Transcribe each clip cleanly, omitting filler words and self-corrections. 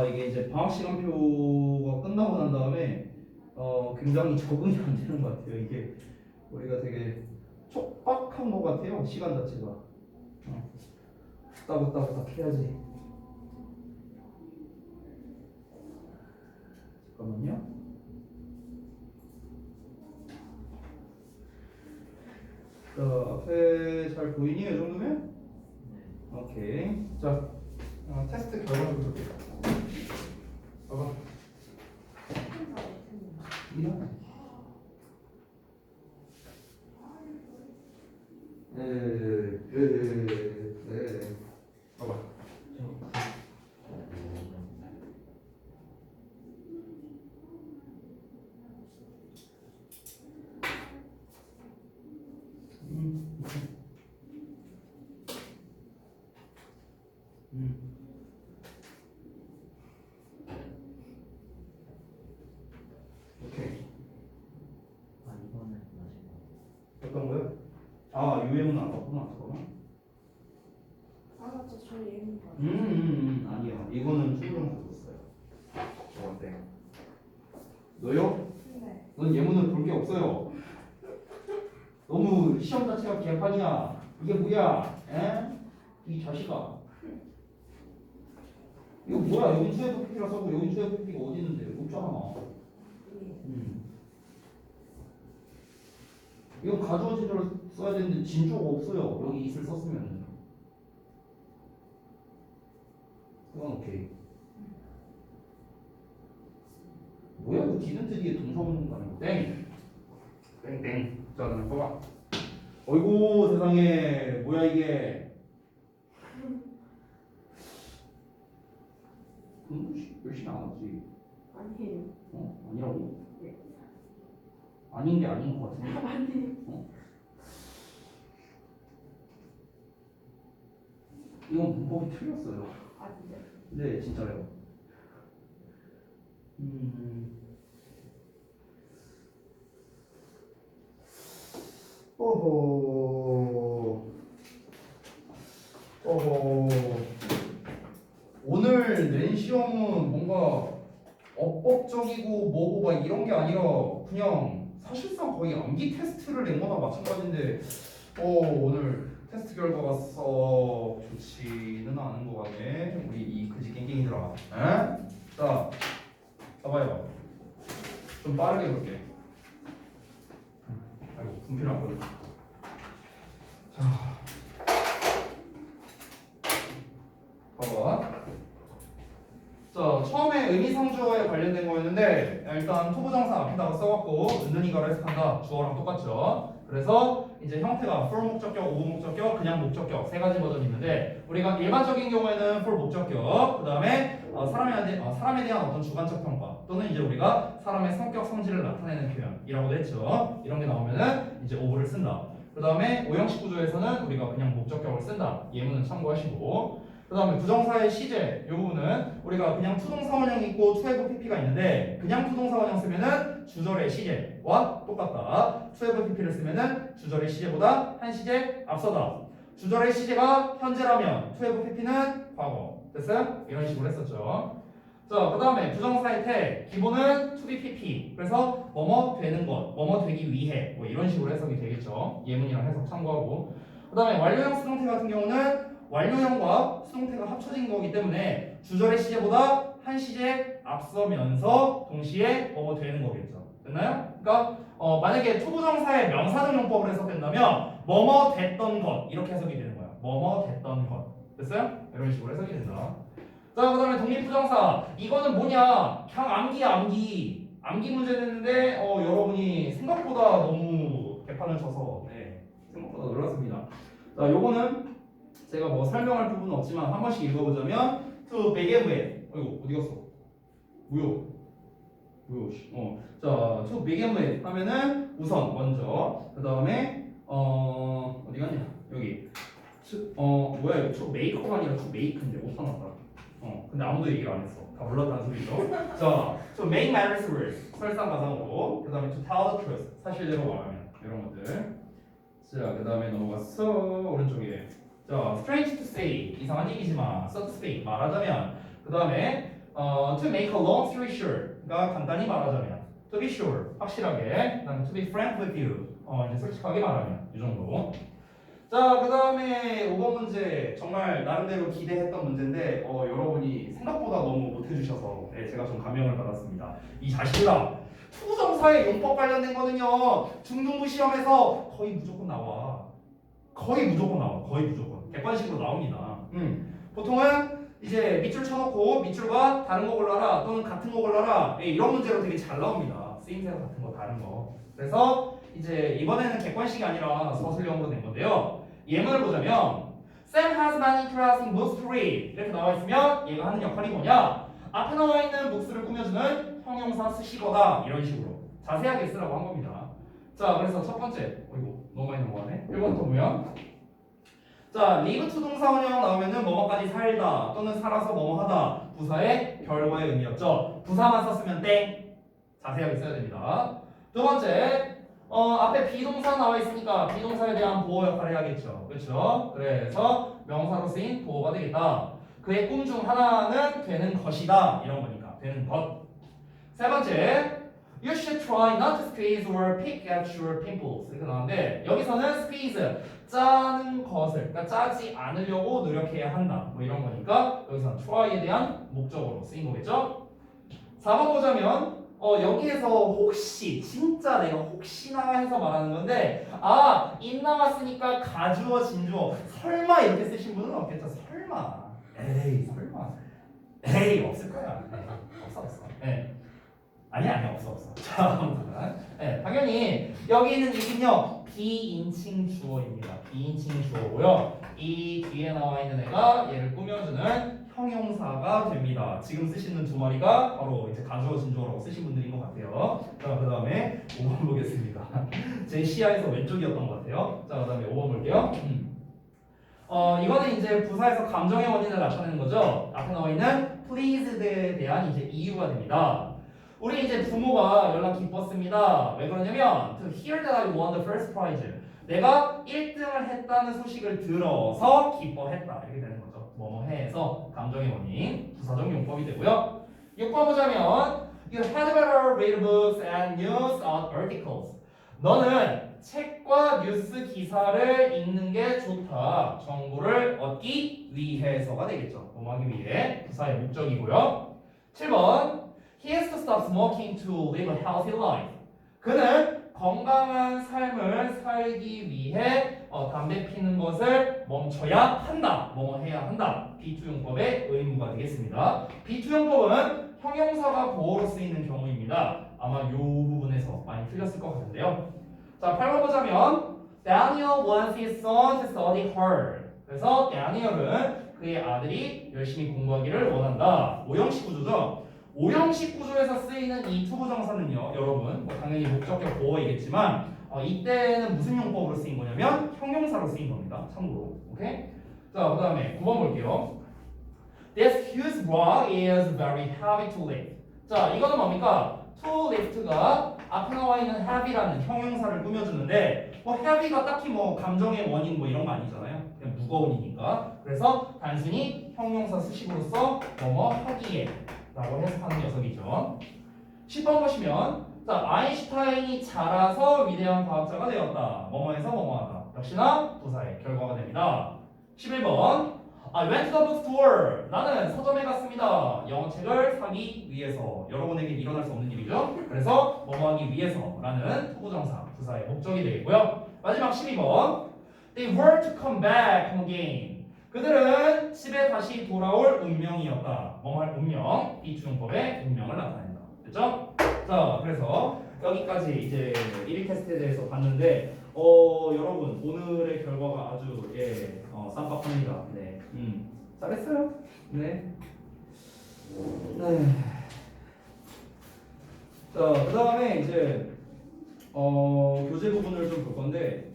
이게 이제 방학 시간표가 끝나고 난 다음에 굉장히 적응이 안 되는 것 같아요. 이게 우리가 되게 촉박한 것 같아요. 시간 자체가. 따박따박 해야지. 잠깐만요. 자, 앞에 잘 보이니? 이 정도면? 오케이. 자, 테스트 결과를 볼게요. 봐봐. 이런. 봐봐. 오케이. 이거는 마시고. 어떤 거요? UM은 안 봤구나. 잠깐만. 맞죠. 저 예민 거. 아니야. 이거는 충분히 썼어요. 저한테. 너요? 네. 넌 예문을 볼 게 없어요. 너무 시험 자체가 개판이야. 이게 뭐야? 에? 이 자식아. 이거 뭐야? 여기 수액 PP라 써고 여기 수액 PP가 어디 있는데? 없잖아. 이거 가져온 진조를 써야 되는데 진조가 없어요. 여기 있을 썼으면. 그건 오케이. 뭐야? 그 디든트 뒤에 동사 오는 거 아니고 땡. 땡땡. 자, 그럼 봐봐. 어이구 세상에 뭐야 이게? 열심히 안 왔지. 아니에요. 아니라고? 네. 아닌 게 아닌 것 같은데. 아니에요. 이건 문법이 틀렸어요. 아니에요. 네, 진짜요. 어허. 오늘 낸 시험은 뭔가 어법적이고 뭐고 막 이런 게 아니라 그냥 사실상 거의 암기 테스트를 낸 거나 마찬가지인데 오늘 테스트 결과가 썩 좋지는 않은 것 같네. 우리 이 그지 깽깽이들아. 에? 자, 봐봐요. 좀 빠르게 볼게. 아이고, 분필 안 보여. 자, 봐봐. 자, 처음에 의미상주어에 관련된 거였는데 일단 투부정사 앞에다가 써갖고 은은이가를 해석한다. 주어랑 똑같죠. 그래서 이제 형태가 for 목적격, 오브 목적격, 그냥 목적격 세 가지 버전이 있는데 우리가 일반적인 경우에는 for 목적격, 그 다음에 사람에 대한 어떤 주관적 평가 또는 이제 우리가 사람의 성격, 성질을 나타내는 표현이라고도 했죠. 이런 게 나오면은 이제 오브를 쓴다. 그 다음에 오형식 구조에서는 우리가 그냥 목적격을 쓴다. 예문은 참고하시고. 그 다음에 부정사의 시제 이 부분은 우리가 그냥 투동사 원형이 있고 투에브 PP가 있는데 그냥 투동사 원형 쓰면은 주절의 시제와 똑같다. 투에브 PP를 쓰면은 주절의 시제보다 한 시제 앞서다. 주절의 시제가 현재라면 투에브 PP는 과거. 됐어요? 이런 식으로 했었죠. 자, 그 다음에 부정사의 태 기본은 to be PP. 그래서 뭐뭐 되는 것, 뭐뭐 되기 위해 뭐 이런 식으로 해석이 되겠죠. 예문이랑 해석 참고하고. 그 다음에 완료형 수동태 같은 경우는 완료형과 수동태가 합쳐진 거기 때문에 주절의 시제보다 한 시제 앞서면서 동시에 뭐뭐 되는 거겠죠. 됐나요? 그러니까 만약에 투부정사의 명사적 용법을 해석된다면 뭐뭐 됐던 것 이렇게 해석이 되는 거야. 뭐뭐 됐던 것. 됐어요? 이런 식으로 해석이 된다. 자, 그 다음에 독립부정사 이거는 뭐냐? 그냥 암기 문제 냈는데 여러분이 생각보다 너무 개판을 쳐서 생각보다 놀랐습니다. 자, 요거는 제가 뭐 설명할 부분은 없지만 한 번씩 읽어보자면 to begin with 어이구 어디 갔어? 뭐요? 자, to begin with 하면은 우선 먼저 그 다음에 어디 갔냐? 여기 뭐야 이거 to make가 아니라 to make인데 못 사놨다. 근데 아무도 얘기를 안 했어. 다 몰랐다는 소리죠. 자, to make matters worse 설상가상으로 그 다음에 to tell the truth 사실대로 말하면 이런 것들. 자, 그 다음에 넘어갔어 오른쪽에. 자, strange to say 이상한 얘기지만 so to speak 말하자면 그 다음에 to make a long story short. 그러니까 간단히 말하자면 to be sure. 확실하게. 그다음에 to be frank with you. 이제 솔직하게 말하면 이 정도. 자, 그 다음에 5번 문제 정말 나름대로 기대했던 문제인데 여러분이 생각보다 너무 못해주셔서 네, 제가 좀 감명을 받았습니다. 이 자식들아, 투부정사의 용법 관련된 거는요 중등부 시험에서 거의 무조건 나와. 거의 무조건 나와. 거의 무조건 객관식으로 나옵니다. 보통은 이제 밑줄 쳐놓고 밑줄과 다른 거 골라라 또는 같은 거 골라라 이런 문제로 되게 잘 나옵니다. 쓰임새가 같은 거 다른 거. 그래서 이제 이번에는 객관식이 아니라 서술형으로 된 건데요. 예문을 보자면 Sam has many interesting books to read 이렇게 나와 있으면 얘가 하는 역할이 뭐냐? 앞에 나와 있는 books를 꾸며주는 형용사 쓰시거다 이런 식으로 자세하게 쓰라고 한 겁니다. 자, 그래서 첫 번째 이거 너무 많이 넘어가네. 1번부터 보면 자, live to 동사 원형 나오면은 뭐뭐까지 살다 또는 살아서 뭐뭐하다 부사의 결과의 의미였죠. 부사만 썼으면 땡. 자세하게 써야 됩니다. 두 번째 앞에 비동사 나와 있으니까 비동사에 대한 보호 역할을 해야겠죠. 그렇죠? 그래서 명사로 쓰인 보호가 되겠다. 그의 꿈 중 하나는 되는 것이다. 이런 거니까 되는 것. 세 번째, you should try not to squeeze or pick at your pimples. 이렇게 나오는데 여기서는 squeeze, 짜는 것을, 그러니까 짜지 않으려고 노력해야 한다. 뭐 이런 거니까 여기서는 try에 대한 목적으로 쓰인 거겠죠. 4번 보자면 여기에서 혹시 진짜 내가 혹시나 해서 말하는 건데 인 나왔으니까 가주어 진주어 설마 이렇게 쓰신 분은 없겠죠. 설마 에이 설마 에이 없을 거야. 없어 네. 아니 없어 자 아무튼 네, 당연히 여기 있는 이는요 비인칭 주어입니다. 비인칭 주어고요 이 뒤에 나와 있는 애가 얘를 꾸며주는 형용사가 됩니다. 지금 쓰시는 두 마리가 바로 이제 가주어 진주어라고 쓰신 분들인 것 같아요. 자, 그 다음에 5번 보겠습니다. 제 시야에서 왼쪽이었던 것 같아요. 자, 그 다음에 5번 볼게요. 이거는 이제 부사에서 감정의 원인을 나타내는 거죠. 앞에 나와 있는 pleased에 대한 이제 이유가 됩니다. 우리 이제 부모가 연락 기뻤습니다. 왜 그러냐면 to hear that I won the first prize. 내가 1등을 했다는 소식을 들어서 기뻐했다. 이렇게 되는 거죠. 뭐뭐해서 감정의 원인, 부사적 용법이 되고요. 6번 보자면 You had better read books and news articles. 너는 책과 뉴스 기사를 읽는 게 좋다. 정보를 얻기 위해서가 되겠죠. 뭐하기 위해 부사의 목적이고요. 7번 He has to stop smoking to live a healthy life. 그는 건강한 삶을 살기 위해 담배 피는 것을 멈춰야 한다. 뭐뭐 해야 한다. 비투용법의 의무가 되겠습니다. 비투용법은 형용사가 보어로 쓰이는 경우입니다. 아마 이 부분에서 많이 틀렸을 것 같은데요. 자, 8번 보자면 Daniel wants his son to study hard. 그래서 Daniel은 그의 아들이 열심히 공부하기를 원한다. 오형식 구조죠. 오형식 구조에서 쓰이는 이 투부정사는요, 여러분 당연히 목적격 보어이겠지만 이때는 무슨 용법으로 쓰인 거냐면 형용사로 쓰인 겁니다. 참고로. 오케이? 자, 그 다음에 9번 볼게요. This huge rock is very heavy to lift. 자, 이거는 뭡니까? to lift가 앞에 나와 있는 heavy라는 형용사를 꾸며주는데 뭐 heavy가 딱히 뭐 감정의 원인 뭐 이런 거 아니잖아요. 그냥 무거운이니까. 그래서 단순히 형용사 수식으로서 뭐뭐 하기에 라고 해석하는 녀석이죠. 10번 보시면 자, 아인슈타인이 자라서 위대한 과학자가 되었다. 뭐뭐해서 뭐뭐하다. 역시나 부사의 결과가 됩니다. 11번 I went to the bookstore. 나는 서점에 갔습니다. 영어책을 사기 위해서. 여러분에게 일어날 수 없는 일이죠. 그래서 뭐뭐하기 위해서라는 투부정사 부사의 목적이 되겠고요. 마지막 12번 They were to come back home again. 그들은 집에 다시 돌아올 운명이었다. 뭐할 운명? 비투용법의 운명을 나타낸다. 됐죠? 자, 그래서 여기까지 이제 1일 테스트에 대해서 봤는데 여러분 오늘의 결과가 아주 쌈박합니다. 네, 잘했어요. 네. 자, 그 다음에 이제 교재 부분을 좀 볼 건데.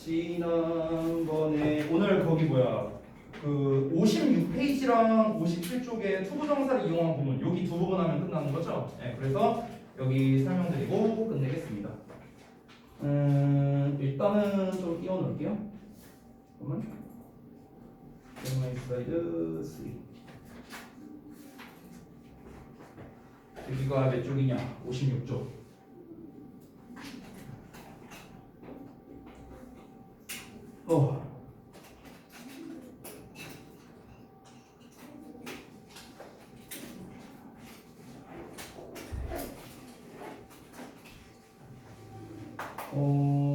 지난번에 오늘 거기 그 56페이지랑 57쪽에 투부정사를 이용한 부분 여기 두 부분 하면 끝나는 거죠? 네, 그래서 여기 설명드리고 끝내겠습니다. 일단은 좀 띄워 놓을게요. 잠깐만. 슬라이드 3. 여기가 몇 쪽이냐? 56쪽.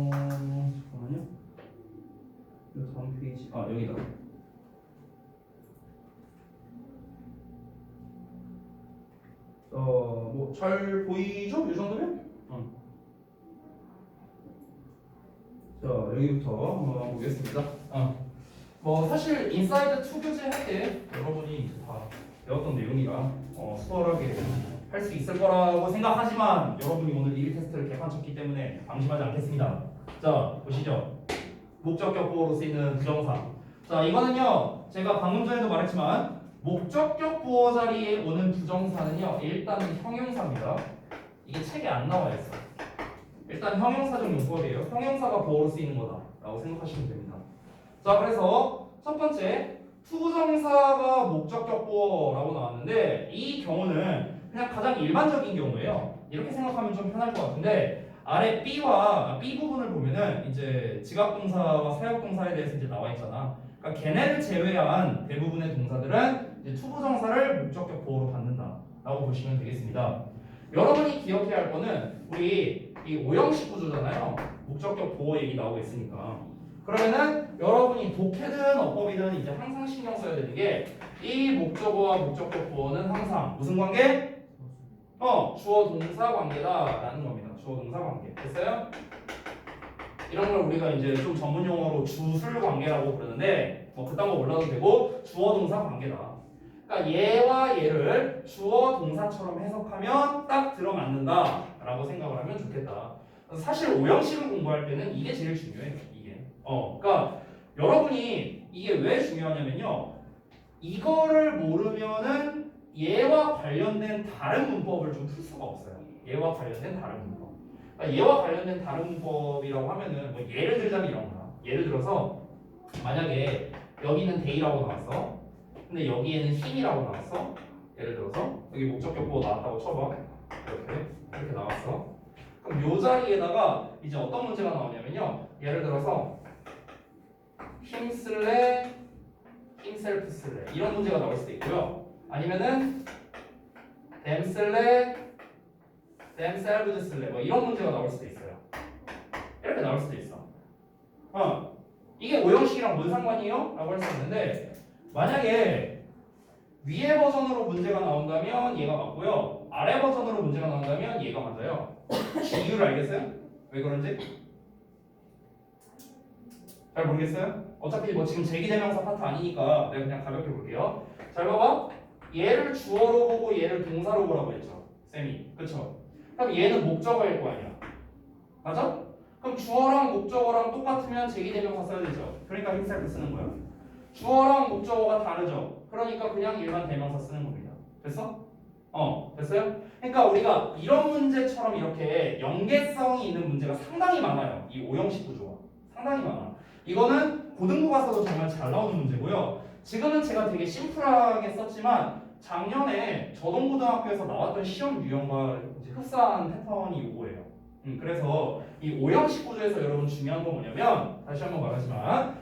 잠깐만요. 이 다음 페이지. 여기다. 뭐 잘 보이죠? 이 정도면? 자, 여기부터 한번 보겠습니다. 뭐 사실 인사이드 2 교재 할 때 여러분이 다 배웠던 내용이라 수월하게 할 수 있을 거라고 생각하지만 여러분이 오늘 1일 테스트를 개판 쳤기 때문에 방심하지 않겠습니다. 자, 보시죠. 목적격 보어로 쓰이는 부정사. 자, 이거는요 제가 방금 전에도 말했지만 목적격 보어 자리에 오는 부정사는요 일단 형용사입니다. 이게 책에 안 나와 있어. 일단 형용사적 용법이에요. 형용사가 보어로 쓰이는 거다라고 생각하시면 됩니다. 자, 그래서 첫 번째 투부정사가 목적격 보어라고 나왔는데 이 경우는 그냥 가장 일반적인 경우예요. 이렇게 생각하면 좀 편할 것 같은데 아래 B와 B 부분을 보면은 이제 지각동사와 사역동사에 대해서 이제 나와 있잖아. 그러니까 걔네를 제외한 대부분의 동사들은 이제 투부정사를 목적격 보어로 받는다라고 보시면 되겠습니다. 여러분이 기억해야 할 거는 우리 이 오형식 구조잖아요. 목적격 보어 얘기 나오고 있으니까. 그러면은 여러분이 독해든 어법이든 이제 항상 신경 써야 되는 게 이 목적어와 목적격 보어는 항상 무슨 관계? 주어 동사 관계다라는 겁니다. 주어 동사 관계. 됐어요? 이런 걸 우리가 이제 좀 전문 용어로 주술 관계라고 부르는데 뭐 그딴 거 몰라도 되고 주어 동사 관계다. 그러니까 얘와 얘를 주어 동사처럼 해석하면 딱 들어맞는다라고 생각을 하면 좋겠다. 사실 오형식을 공부할 때는 이게 제일 중요해요. 이게. 그러니까 여러분이 이게 왜 중요하냐면요. 이거를 모르면은 얘와 관련된 다른 문법을 좀 풀 수가 없어요. 얘와 관련된 다른 문법. 그러니까 얘와 관련된 다른 문법이라고 하면은 뭐 예를 들자면 이런 거야. 예를 들어서 만약에 여기는 데이라고 나왔어. 근데 여기에는 힘이라고 나왔어. 예를 들어서 여기 목적격 보어 나왔다고 쳐봐. 이렇게 나왔어. 그럼 요 자리에다가 이제 어떤 문제가 나오냐면요. 예를 들어서 힘 쓸래, 힘 셀프 쓸래 이런 문제가 나올 수도 있고요. 아니면은 them 쓸래, them selves 쓸래 뭐 이런 문제가 나올 수도 있어요. 이렇게 나올 수도 있어. 이게 오형식이랑 뭔 상관이에요? 라고 할 수 있는데 만약에 위에 버전으로 문제가 나온다면 얘가 맞고요. 아래 버전으로 문제가 나온다면 얘가 맞아요. 이유를 알겠어요? 왜 그런지? 잘 모르겠어요? 어차피 뭐 지금 제기대명사 파트 아니니까 내가 그냥 가볍게 볼게요. 잘 봐봐. 얘를 주어로 보고 얘를 동사로 보라고 했죠. 쌤이. 그쵸? 그럼 얘는 목적어일 거 아니야. 맞아? 그럼 주어랑 목적어랑 똑같으면 제기대명사 써야 되죠. 그러니까 힘셀프 쓰는 거야. 주어랑 목적어가 다르죠. 그러니까 그냥 일반 대명사 쓰는 겁니다. 됐어? 됐어요? 그러니까 우리가 이런 문제처럼 이렇게 연계성이 있는 문제가 상당히 많아요. 이 오형식 구조가. 상당히 많아. 이거는 고등부 가서도 정말 잘 나오는 문제고요. 지금은 제가 되게 심플하게 썼지만 작년에 저동고등학교에서 나왔던 시험 유형과 이제 흡사한 패턴이 이거예요. 그래서 이 오형식 구조에서 여러분 중요한 건 뭐냐면 다시 한번 말하지만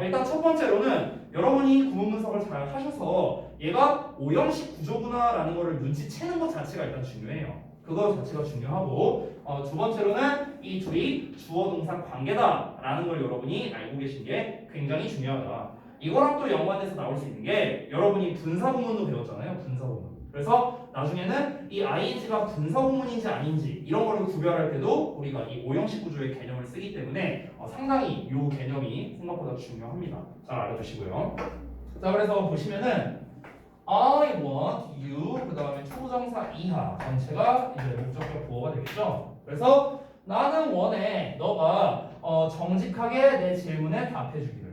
일단 첫 번째로는 여러분이 구문 분석을 잘 하셔서 얘가 오형식 구조구나라는 거를 눈치채는 것 자체가 일단 중요해요. 그거 자체가 중요하고 두 번째로는 이 둘이 주어 동사 관계다라는 걸 여러분이 알고 계신 게 굉장히 중요하다. 이거랑 또 연관돼서 나올 수 있는 게 여러분이 분사구문도 배웠잖아요. 분사구문. 그래서 나중에는 이 ing가 분사구문인지 아닌지 이런 거를 구별할 때도 우리가 이 오형식 구조의 개념을 쓰기 때문에 상당히 이 개념이 생각보다 중요합니다. 잘 알아두시고요. 자, 그래서 보시면은 I want you 그 다음에 초부정사 이하 전체가 이제 목적격 보어가 되겠죠. 그래서 나는 원해 너가 정직하게 내 질문에 답해주기를.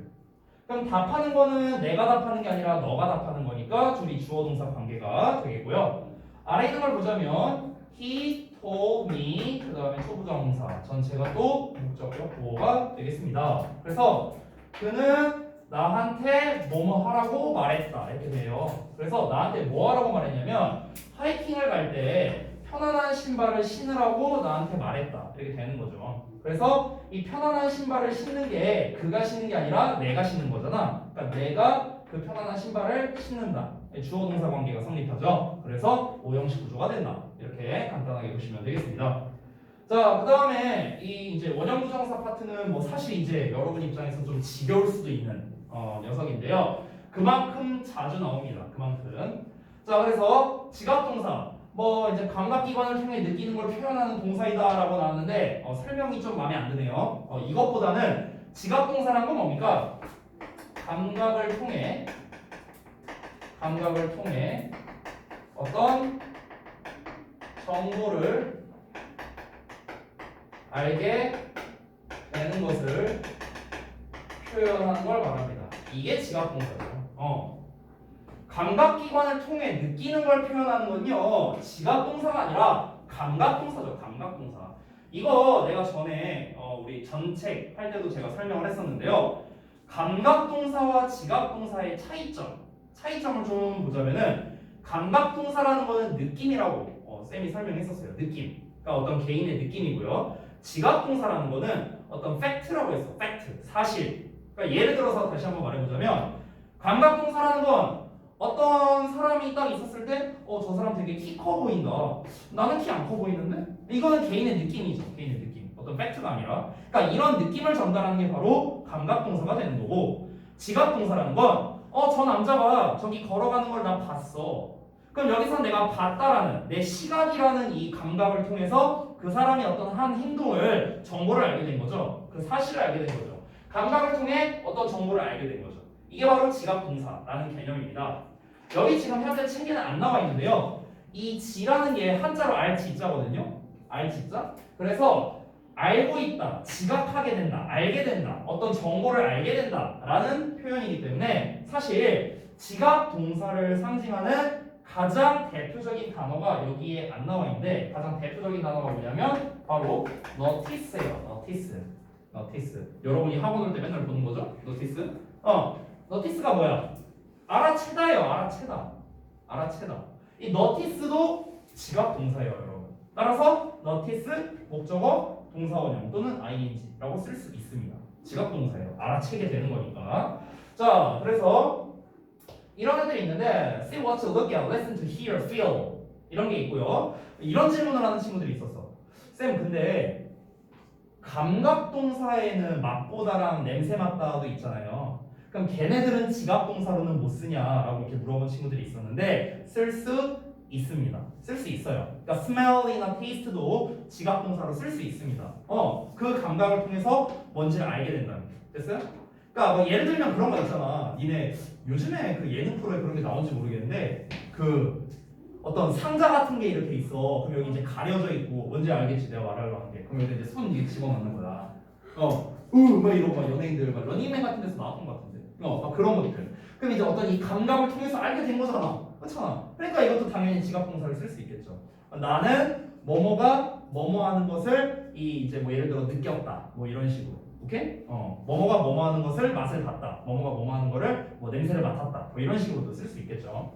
그럼 답하는 거는 내가 답하는 게 아니라 너가 답하는 거니까 둘이 주어 동사 관계가 되겠고요. 아래 있는 걸 보자면 he told me 그 다음에 초부정사 전체가 또 목적격 보어가 되겠습니다. 그래서 그는 나한테 뭐뭐 하라고 말했다 이렇게 돼요. 그래서 나한테 뭐 하라고 말했냐면 하이킹을 갈 때 편안한 신발을 신으라고 나한테 말했다. 이렇게 되는 거죠. 그래서 이 편안한 신발을 신는 게 그가 신는 게 아니라 내가 신는 거잖아. 그러니까 내가 그 편안한 신발을 신는다. 주어 동사 관계가 성립하죠. 그래서 오형식 구조가 된다. 이렇게 간단하게 보시면 되겠습니다. 자, 그 다음에 이 이제 원형 부정사 파트는 뭐 사실 이제 여러분 입장에서 좀 지겨울 수도 있는 녀석인데요. 그만큼 자주 나옵니다. 그만큼. 자, 그래서 지각동사. 뭐 이제 감각기관을 통해 느끼는 걸 표현하는 동사이다라고 나왔는데 설명이 좀 마음에 안 드네요. 이것보다는 지각동사란 건 뭡니까? 감각을 통해 어떤 정보를 알게 되는 것을 표현하는 걸 말합니다. 이게 지각동사죠. 감각기관을 통해 느끼는 걸 표현하는 건요, 지각동사가 아니라 감각동사죠. 감각동사. 이거 내가 전에 우리 전책 할 때도 제가 설명을 했었는데요. 감각동사와 지각동사의 차이점을 좀 보자면은 감각동사라는 거는 느낌이라고 쌤이 설명했었어요. 느낌. 그러니까 어떤 개인의 느낌이고요. 지각동사라는 거는 어떤 팩트라고 했어. 팩트, 사실. 그러니까 예를 들어서 다시 한번 말해보자면 감각동사라는 건 어떤 사람이 딱 있었을 때 저 사람 되게 키 커 보인다. 나는 키 안 커 보이는데? 이거는 개인의 느낌이죠. 개인의 느낌. 어떤 팩트가 아니라. 그러니까 이런 느낌을 전달하는 게 바로 감각동사가 되는 거고, 지각동사라는 건 저 남자가 저기 걸어가는 걸 나 봤어. 그럼 여기서 내가 봤다라는 내 시각이라는 이 감각을 통해서 그 사람이 어떤 한 행동을 정보를 알게 된 거죠. 그 사실을 알게 된 거죠. 감각을 통해 어떤 정보를 알게 된 거죠. 이게 바로 지각동사라는 개념입니다. 여기 지금 현재 책에는 안 나와 있는데요. 이 지라는 게 한자로 알지자거든요. 알지자. 그래서 알고 있다, 지각하게 된다, 알게 된다, 어떤 정보를 알게 된다라는 표현이기 때문에 사실 지각동사를 상징하는 가장 대표적인 단어가 여기에 안 나와 있는데, 가장 대표적인 단어가 뭐냐면 바로 notice예요. notice. 여러분이 학원 올 때 맨날 보는 거죠? notice. notice가 뭐야? 알아채다예요. 알아채다. 이 notice도 지각동사예요, 여러분. 따라서 notice 목적어 동사원형 또는 ing라고 쓸 수 있습니다. 지각동사예요. 알아채게 되는 거니까. 자, 그래서 이런 애들이 있는데 see what to look at, listen to hear, feel 이런 게 있고요. 이런 질문을 하는 친구들이 있었어. 쌤, 근데 감각동사에는 맛보다랑 냄새 맡다도 있잖아요. 그럼 걔네들은 지각동사로는 못 쓰냐라고 이렇게 물어본 친구들이 있었는데 쓸 수 있습니다. 쓸 수 있어요. 그러니까 smell이나 taste도 지각동사로 쓸 수 있습니다. 그 감각을 통해서 뭔지를 알게 된다는 거. 됐어요? 그러니까 뭐 예를 들면 그런 거 있잖아. 니네 요즘에 그 예능 프로에 그런 게 나온지 모르겠는데 그 어떤 상자 같은 게 이렇게 있어. 그럼 여기 이제 가려져 있고 뭔지 알겠지? 내가 말하려고 한 게. 그럼 여기 이제 손 이렇게 집어넣는 거야. 막 이러고 막 연예인들 막 러닝맨 같은 데서 나왔던 것 같은데. 막 그런 것들. 그럼 이제 어떤 이 감각을 통해서 알게 된 거잖아. 그렇잖아. 그러니까 이것도 당연히 지각동사를 쓸 수 있겠죠. 나는 뭐뭐가 뭐뭐 하는 것을 이제 뭐 예를 들어 느꼈다. 뭐 이런 식으로. 오케이? 뭐뭐가 뭐뭐 하는 것을 맛을 봤다. 뭐뭐가 뭐뭐 하는 거를 뭐 냄새를 맡았다. 뭐 이런 식으로도 쓸 수 있겠죠.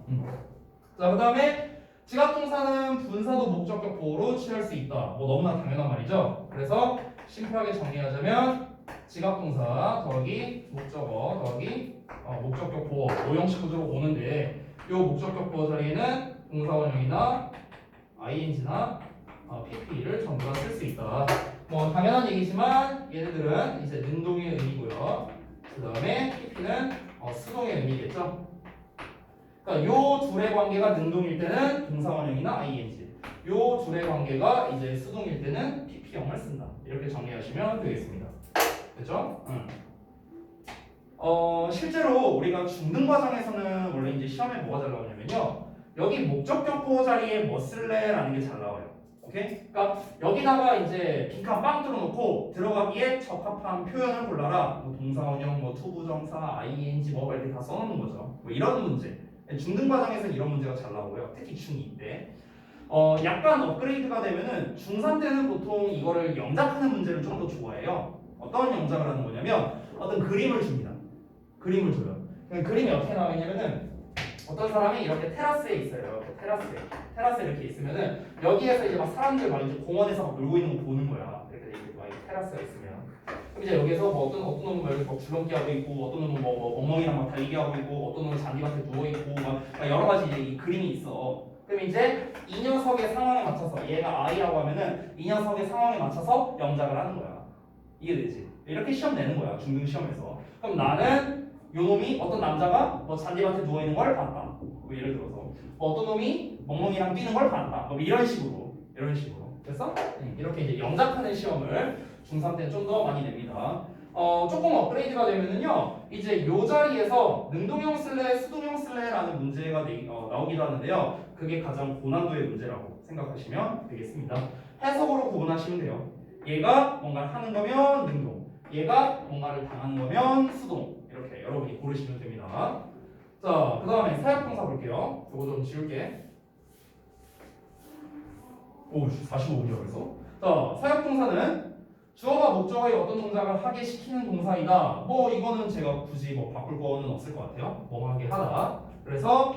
자, 그다음에 지각동사는 분사도 목적격 보호로 취할 수 있다. 뭐 너무나 당연한 말이죠. 그래서 심플하게 정리하자면 지각동사 더하기 목적어 더하기 목적격 보호 오형식 구조로 오는데 이 목적격 보호 자리에는 동사원형이나 ing나 pp를 전부 다 쓸 수 있다. 뭐 당연한 얘기지만 얘네들은 이제 능동의 의미고요. 그 다음에 pp는 수동의 의미겠죠. 그러니까 요 둘의 관계가 능동일 때는 동사원형이나 ing, 요 둘의 관계가 이제 수동일 때는 pp형을 쓴다. 이렇게 정리하시면 되겠습니다. 됐죠? 실제로 우리가 중등 과정에서는 원래 이제 시험에 뭐가 잘 나오냐면요. 여기 목적격 보호 자리에 뭐 쓸래라는 게 잘 나와요. 오케이? 그러니까 여기다가 이제 빈칸 빵 뚫어놓고 들어가기에 적합한 표현을 골라라. 뭐 동사원형, 뭐 투부정사, ing 뭐 이렇게 다 써놓는 거죠. 뭐 이런 문제. 중등 과정에서는 이런 문제가 잘 나오고요. 특히 중2 때. 약간 업그레이드가 되면은 중3 때는 보통 이거를 영작하는 문제를 좀 더 좋아해요. 어떤 영작을 하는 거냐면 어떤 그림을 줍니다. 그림을 줘요. 그림이 어떻게 나와 있냐면은 어떤 사람이 이렇게 테라스에 있어요. 이렇게 테라스에 이렇게 있으면은 여기에서 이제 막 사람들 막 이제 공원에서 막 놀고 있는 거 보는 거야. 그러니까 이제 막 이렇게 테라스가 있으면 그럼 이제 여기서 뭐 어떤 놈은 막 이렇게 막 줄넘기 하고 있고 어떤 놈은 뭐 멍멍이랑 막 달리기 하고 있고 어떤 놈은 잔디밭에 누워 있고 막 여러 가지 이제 이 그림이 있어. 그럼 이제 이 녀석의 상황에 맞춰서 얘가 I라고 하면은 이 녀석의 상황에 맞춰서 영작을 하는 거야. 이해되지? 이렇게 시험 내는 거야. 중등 시험에서. 그럼 나는 요 놈이 어떤 남자가 뭐 잔디밭에 누워 있는 걸 봤다. 뭐 예를 들어서 뭐 어떤 놈이 멍멍이랑 뛰는 걸 봤다. 뭐 이런 식으로. 됐어? 이렇게 이제 영작하는 시험을 중3 때는 좀 더 많이 냅니다. 조금 업그레이드가 되면은요, 이제 요 자리에서 능동형 슬래, 수동형 슬래라는 문제가 나오기도 하는데요. 그게 가장 고난도의 문제라고 생각하시면 되겠습니다. 해석으로 구분하시면 돼요. 얘가 뭔가를 하는 거면 능동, 얘가 뭔가를 당하는 거면 수동. 이렇게 여러분이 고르시면 됩니다. 자, 그 다음에 사역동사 볼게요. 이거 좀 지울게. 오, 45분이야 벌써. 자, 사역동사는 주어가 목적어의 어떤 동작을 하게 시키는 동사이다. 뭐 이거는 제가 굳이 뭐 바꿀 거는 없을 것 같아요. 뭐 하게 하다. 그래서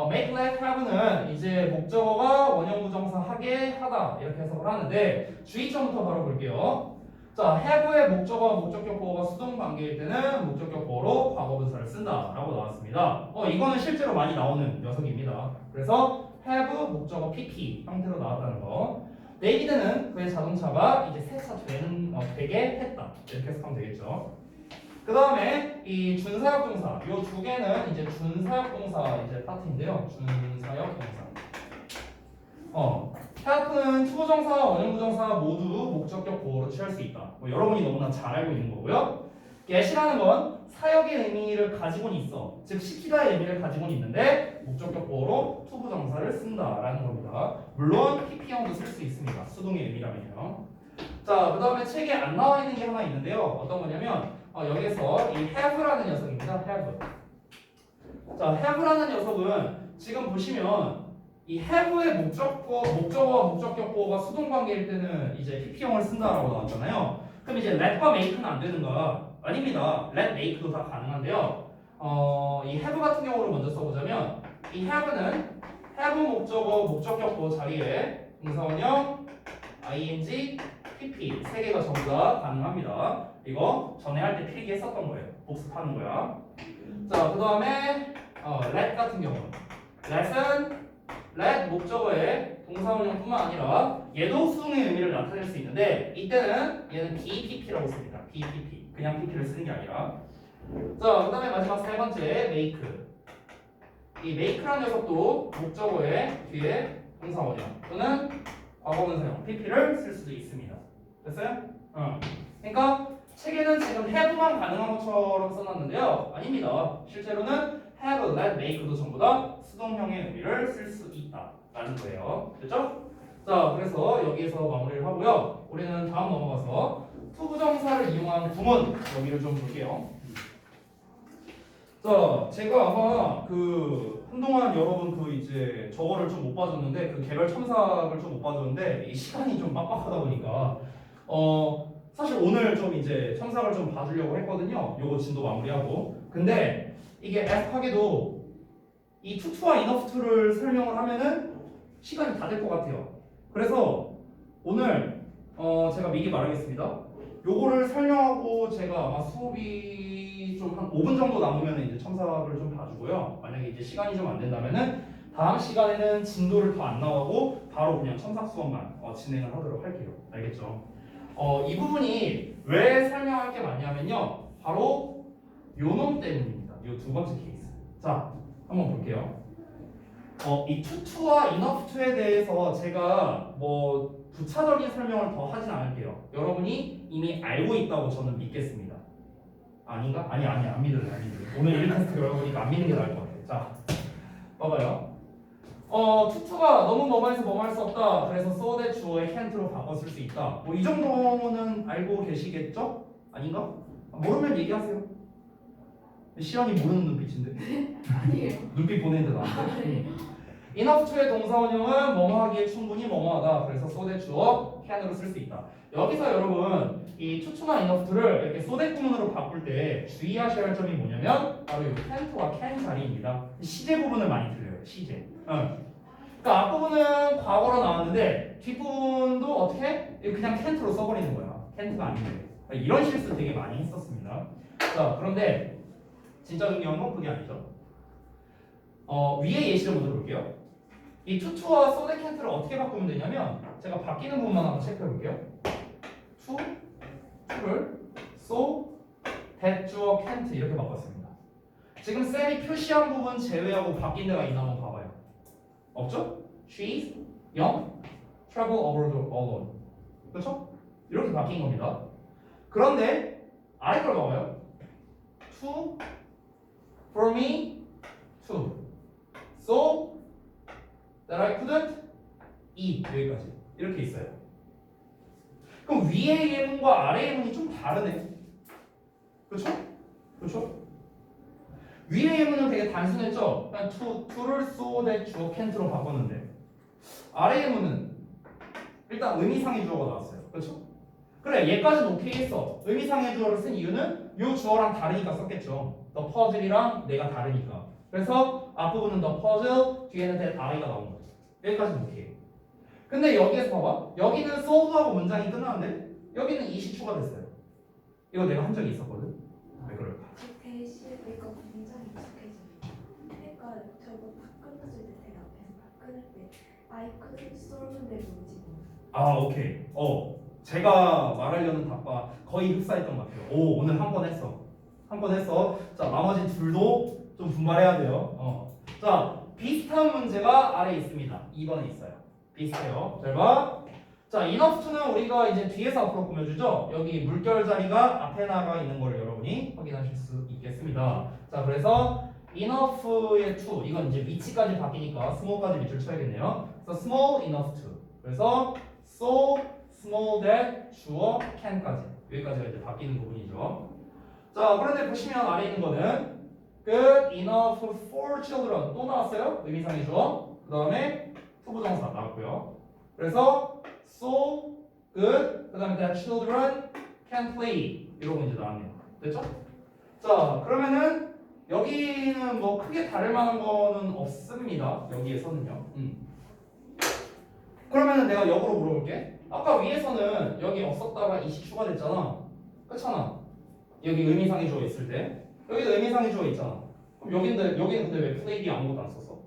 make, let, have는 이제 목적어가 원형 부정사 하게 하다 이렇게 해석을 하는데 주의점부터 바로 볼게요. 자, have의 목적어, 목적격 보어가 수동 관계일 때는 목적격 보어로 과거분사를 쓴다라고 나왔습니다. 이거는 실제로 많이 나오는 녀석입니다. 그래서 have 목적어 pp 형태로 나왔다는 거. 데이비드는 그의 자동차가 이제 세차 되게 했다. 이렇게 해석하면 되겠죠. 그 다음에 이 준사역동사 요 두 개는 이제 준사역동사 이제 파트인데요. 준사역동사. help는 투부정사, 원형부정사 모두 목적격 보어로 취할 수 있다. 뭐 여러분이 너무나 잘 알고 있는 거고요. get이라는 건 사역의 의미를 가지고는 있어. 즉 시키다의 의미를 가지고는 있는데 목적격 보어로 투부정사를 쓴다라는 겁니다. 물론 pp형도 쓸 수 있습니다. 수동의 의미라면요. 자, 그 다음에 책에 안 나와 있는 게 하나 있는데요. 어떤 거냐면 여기서 이 have라는 녀석입니다. have. 자, have라는 녀석은 지금 보시면 이 have의 목적어와 목적격 보어가 수동 관계일 때는 이제 pp형을 쓴다라고 나왔잖아요. 그럼 이제 let과 make는 안 되는가? 아닙니다. let, make도 다 가능한데요. 이 have 같은 경우를 먼저 써보자면 이 have는 have 목적어, 목적격 보어 자리에 동사원형, ing, pp 세 개가 전부 다 가능합니다. 이거 전에 할 때 필기 했었던 거예요. 복습하는 거야. 자, 그 다음에 let 같은 경우 let은 let 목적어의 동사원형뿐만 아니라 얘도 수동의 의미를 나타낼 수 있는데 이때는 얘는 BPP라고 씁니다. BPP 그냥 PP를 쓰는 게 아니라. 자, 그 다음에 마지막 세 번째 make. 이 make라는 녀석도 목적어의 뒤에 동사원형 또는 과거분사형 PP를 쓸 수도 있습니다. 됐어요? 그러니까 책에는 지금 have만 가능한 것처럼 써놨는데요. 아닙니다. 실제로는 have, let, make도 전부 다 수동형의 의미를 쓸 수 있다라는 거예요. 됐죠? 자, 그래서 여기에서 마무리를 하고요. 우리는 다음 넘어가서 투부정사를 이용한 구문 여기를 좀 볼게요. 자, 제가 아마 한동안 여러분 이제 저거를 좀 못 봐줬는데 개별 첨삭을 좀 못 봐줬는데 이 시간이 좀 빡빡하다 보니까 사실 오늘 좀 이제 첨삭을 좀 봐주려고 했거든요. 요거 진도 마무리하고. 근데 이게 애석하게도 이 투투와 enough to를 설명을 하면은 시간이 다 될 것 같아요. 그래서 오늘 제가 미리 말하겠습니다. 요거를 설명하고 제가 아마 수업이 좀 한 5분 정도 남으면 이제 첨삭을 좀 봐주고요. 만약에 이제 시간이 좀 안 된다면은 다음 시간에는 진도를 더 안 나가고 바로 그냥 첨삭 수업만 진행을 하도록 할게요. 알겠죠? 이 부분이 왜 설명할 게 많냐면요. 바로 요놈 때문입니다. 요 두 번째 케이스. 자, 한번 볼게요. 이 투투와 enough to에 대해서 제가 뭐 부차적인 설명을 더 하진 않을게요. 여러분이 이미 알고 있다고 저는 믿겠습니다. 아닌가? 아니 안 믿을래. 오늘 1테스트 결과보니까 안 믿는 게 나을 것 같아요. 자, 봐봐요. 투투가 너무 뭐뭐해서 뭐뭐할 수 없다. 그래서 so that 주어의 can't로 바꿔 쓸 수 있다. 뭐 이 정도는 알고 계시겠죠? 아닌가? 모르면 얘기하세요. 시연이 모르는 눈빛인데. 아니에요. 눈빛 보내는데 나한테. enough to의 동사원형은 뭐뭐 하기에 충분히 뭐뭐하다. 그래서 so that 주어 can으로 쓸 수 있다. 여기서 여러분 이 투투나 enough를 이렇게 소대 구문으로 바꿀 때 주의하셔야 할 점이 뭐냐면 바로 이 canto와 can 자리입니다. 시제 부분을 많이 들려요. 시제. 그러니까 앞부분은 과거로 나왔는데 뒷부분도 어떻게? 그냥 can't로 써버리는 거야. can't가 아닌데. 이런 실수 되게 많이 했었습니다. 자, 그런데 진짜 중요한 건 그게 아니죠. 위에 예시를 먼저 볼게요. 이 투투와 소대 can't를 어떻게 바꾸면 되냐면 제가 바뀌는 부분만 한번 체크해 볼게요. to를 so, that 주어 can't 이렇게 바꿨습니다. 지금 쌤이 표시한 부분 제외하고 바뀐 데가 있나 한번 봐봐요. 없죠? She's young, travel abroad alone. 그렇죠? 이렇게 바뀐 겁니다. 그런데 아래 걸 봐봐요. To, for me, to. So that I couldn't eat. 여기까지. 이렇게 있어요. 그럼 위의 예문과 아래의 예문이 좀 다르네. 그렇죠? 그렇죠? 위의 예문은 되게 단순했죠? 그냥 to를 so that 주어 can't로 바꿨는데 아래 예문은 일단 의미상의 주어가 나왔어요. 그렇죠? 그래 얘까지는 오케이 했어. 의미상의 주어를 쓴 이유는 이 주어랑 다르니까 썼겠죠. the puzzle이랑 내가 다르니까. 그래서 앞부분은 the puzzle, 뒤에는 that I가 나온 거죠. 여기까지는 오케이. 근데 여기에서 봐봐. 여기는 so하고 문장이 끝나는데 여기는 it이 추가됐어요. 이거 내가 한 적이 있었거든. 왜 그럴까? 대시니까 굉장히 익숙해지네요. 그러니까 저거 다 끝났을 때 제가 앞에서 다 끊을 때 I couldn't solve인데 뭔지 모르겠어요. 아 오케이. 제가 말하려는 답과 거의 흡사했던 것 같아요. 오 오늘 한 번 했어. 한 번 했어. 자 나머지 둘도 좀 분발해야 돼요. 자 비슷한 문제가 아래에 있습니다. 2번에 있어요. 비슷해요. 잘 봐. 자 enough to는 우리가 이제 뒤에서 앞으로 꾸며주죠. 여기 물결 자리가 앞에 나가 있는 걸 여러분이 확인하실 수 있겠습니다. 자 그래서 enough의 to 이건 이제 위치까지 바뀌니까 small까지 밑줄 쳐야겠네요. 그래서 small enough to. 그래서 so small that 주어 can까지 여기까지가 이제 바뀌는 부분이죠. 자 그런데 보시면 아래 있는 거는 good enough for children 또 나왔어요. 의미상의 주어. 그 다음에 투부정사 나왔고요. 그래서 so good 그 다음에 that children can play 이러고 이제 나왔네요. 됐죠? 자 그러면은 여기는 뭐 크게 다를 만한 거는 없습니다. 여기에서는요. 그러면은 내가 역으로 물어볼게. 아까 위에서는 여기 없었다가 이시 추가됐잖아. 그렇잖아. 여기 의미상의 주어 있을 때 여기도 의미상의 주어 있잖아. 그럼 여기는 근데 왜 플레이디 아무것도 안 썼어?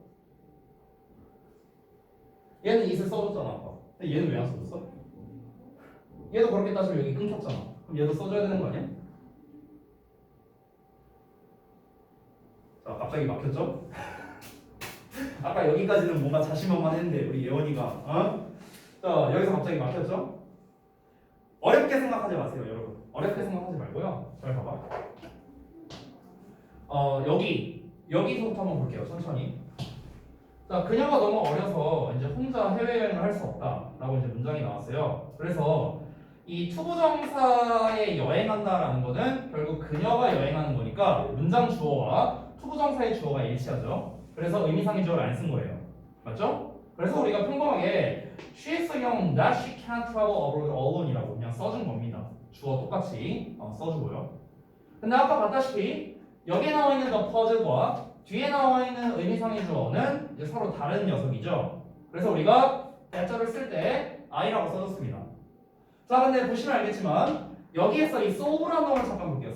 얘는 it을 써줬잖아 아까. 근데 얘는 왜 안 써줬어? 얘도 그렇게 따지면 여기 끊겼잖아. 그럼 얘도 써줘야 되는 거 아니야? 자 갑자기 막혔죠? 아까 여기까지는 뭔가 자신만만했는데 우리 예원이가 자 여기서 갑자기 막혔죠? 어렵게 생각하지 마세요 여러분. 어렵게 생각하지 말고요. 잘 봐봐. 여기서부터 한번 볼게요 천천히. 자 그녀가 너무 어려서 이제 혼자 해외여행을 할 수 없다라고 이제 문장이 나왔어요. 그래서 이 투부정사에 여행한다라는 거는 결국 그녀가 여행하는 거니까 문장 주어와 투부정사의 주어가 일치하죠. 그래서 의미상의 주어를 안 쓴 거예요. 맞죠? 그래서 우리가 평범하게 she is so young that she can't travel abroad alone이라고 그냥 써준 겁니다. 주어 똑같이 써주고요. 근데 아까 봤다시피 여기에 나와 있는 the puzzle과 뒤에 나와 있는 의미상의 주어는 이제 서로 다른 녀석이죠. 그래서 우리가 대자를 쓸 때 I라고 써줬습니다. 자 근데 보시면 알겠지만 여기에서 이 solve라는 놈을 잠깐 볼게요.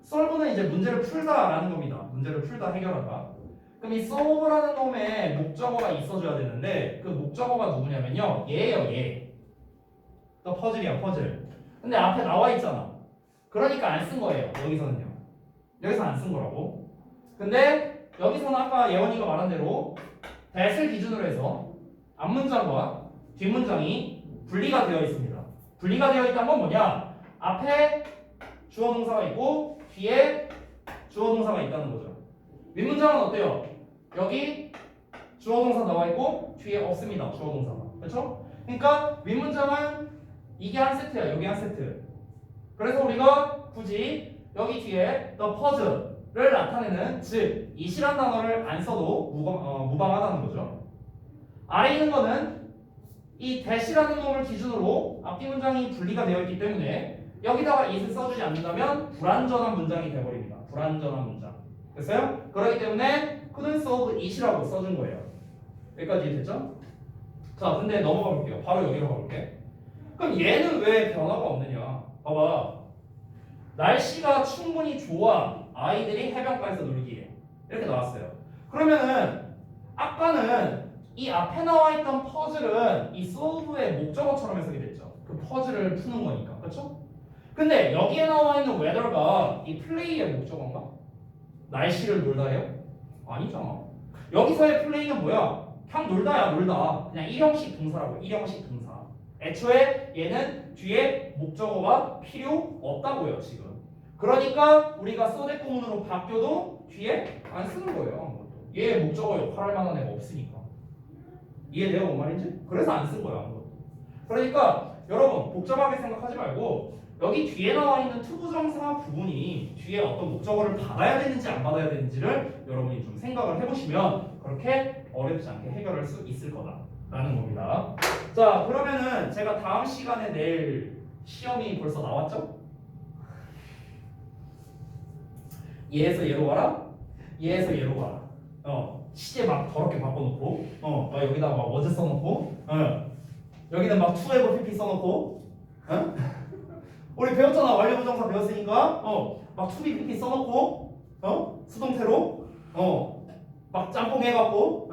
solve는 이제 문제를 풀다라는 겁니다. 문제를 풀다 해결하다. 그럼 이 solve라는 놈의 목적어가 있어줘야 되는데 그 목적어가 누구냐면요 얘예요 얘. 또 퍼즐이야 퍼즐. 근데 앞에 나와 있잖아. 그러니까 안 쓴 거예요. 여기서는요. 여기서 안 쓴 거라고. 근데 여기서는 아까 예원이가 말한 대로 that을 기준으로 해서 앞문장과 뒷문장이 분리가 되어 있습니다. 분리가 되어 있다는 건 뭐냐? 앞에 주어 동사가 있고 뒤에 주어 동사가 있다는 거죠. 윗문장은 어때요? 여기 주어 동사 나와 있고 뒤에 없습니다. 주어 동사가. 그렇죠? 그러니까 윗문장은 이게 한 세트야. 여기 한 세트. 그래서 우리가 굳이 여기 뒤에 the puzzle를 나타내는 즉 it이란 단어를 안 써도 무방하다는 거죠. 아래 있는 거는 이 that이라는 놈을 기준으로 앞뒤 문장이 분리가 되어 있기 때문에 여기다가 it을 써주지 않는다면 불완전한 문장이 되어버립니다. 불완전한 문장. 됐어요? 그렇기 때문에 couldn't solve it이라고 써준 거예요. 여기까지 이해됐죠? 자, 근데 넘어가 볼게요. 바로 여기로 가볼게. 그럼 얘는 왜 변화가 없느냐? 봐봐. 날씨가 충분히 좋아. 아이들이 해변가에서 놀기에. 이렇게 나왔어요. 그러면은 아까는 이 앞에 나와 있던 퍼즐은 이 solve의 목적어처럼 해석이 됐죠. 그 퍼즐을 푸는 거니까. 그렇죠? 근데 여기에 나와 있는 whether가 이 play의 목적어인가? 날씨를 놀다 해요? 아니잖아. 여기서의 play는 뭐야? 그냥 놀다야 놀다. 그냥 일형식 동사라고. 일형식 동사. 애초에 얘는 뒤에 목적어가 필요 없다고요 지금. 그러니까 우리가 소대 구문으로 바뀌어도 뒤에 안 쓰는 거예요. 아무것도. 얘 목적어 역할할 만한 애가 없으니까. 이해돼요 뭔 말인지? 그래서 안 쓴 거야 아무것도. 그러니까 여러분 복잡하게 생각하지 말고 여기 뒤에 나와 있는 투부정사 부분이 뒤에 어떤 목적어를 받아야 되는지 안 받아야 되는지를 여러분이 좀 생각을 해보시면 그렇게 어렵지 않게 해결할 수 있을 거다라는 겁니다. 자, 그러면은 제가 다음 시간에 낼 시험이 벌써 나왔죠? 얘에서 얘로 가라? 얘에서 얘로 가라. 시제 막 더럽게 바꿔놓고, 막 여기다가 막 워즈 써놓고, 여기는 막 to have pp 써놓고, 우리 배웠잖아. 완료부정사 배웠으니까, 막 to be pp 써놓고, 수동태로, 막 짬뽕 해갖고,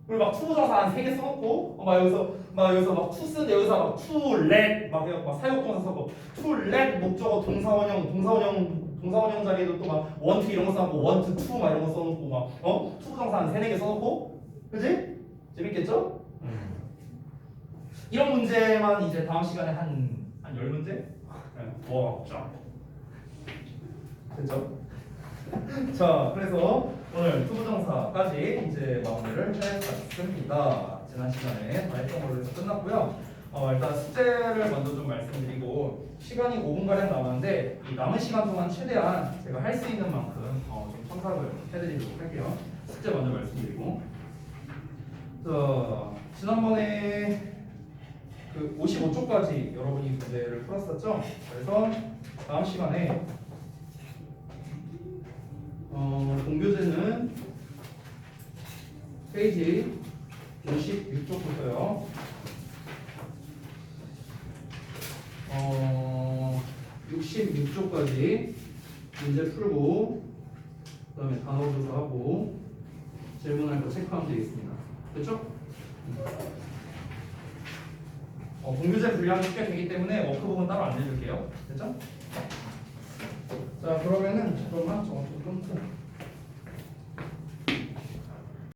그리고 막 투부정사 한 3개 써놓고, 막 여기서 막 to 쓰는데 여기서 막 to let 막 사용동사 써고 to let 목적어 동사원형 자리에도 또 막 want 이런 거 써놓고 want to 막 이런 거 써놓고 막 투부정사 한 3-4개 써놓고, 그지? 재밌겠죠? 이런 문제만 이제 다음 시간에 한 10문제? 자, 됐죠? 자, 그래서 오늘 투부정사까지 이제 마무리를 해봤습니다. 지난 시간에 다 했던 걸로 해서 끝났고요. 일단 숙제를 먼저 좀 말씀드리고 시간이 5분가량 남았는데 이 남은 시간 동안 최대한 제가 할 수 있는 만큼 좀 첨삭을 해드리도록 할게요. 숙제 먼저 말씀드리고 자, 지난번에 그 55쪽까지 여러분이 문제를 풀었었죠? 그래서 다음 시간에 공교재는 페이지 56쪽부터요. 66쪽까지 문제 풀고 그다음에 단어 조사하고 질문할 거 체크하면 되겠습니다. 됐죠? 공교재 분량이 꽤 되기 때문에 워크북은 따로 안 내줄게요. 됐죠? 자, 그러면은 잠깐만 저거 좀 끊고